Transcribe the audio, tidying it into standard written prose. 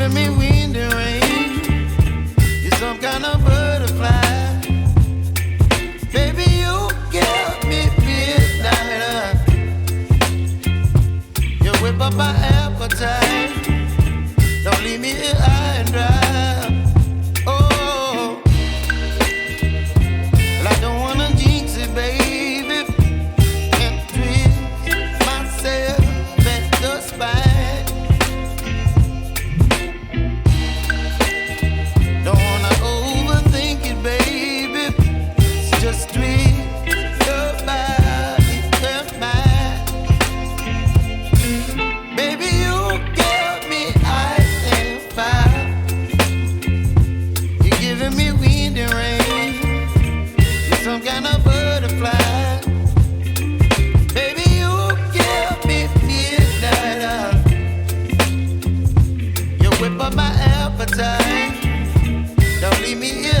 giving me wind and rain. You're some kind of butterfly. Baby, you give me midnight. You whip up my appetite. Don't leave me here high and dry. Oh, well, I don't wanna jinx it, baby, and twist myself at the spine. Don't wanna overthink it, baby. It's just twist your body and mine. Baby, you give me ice and fire. You're giving me wind and rain. You're some kind of butterfly. Baby, you give me midnight. You whip up my appetite. Don't leave me here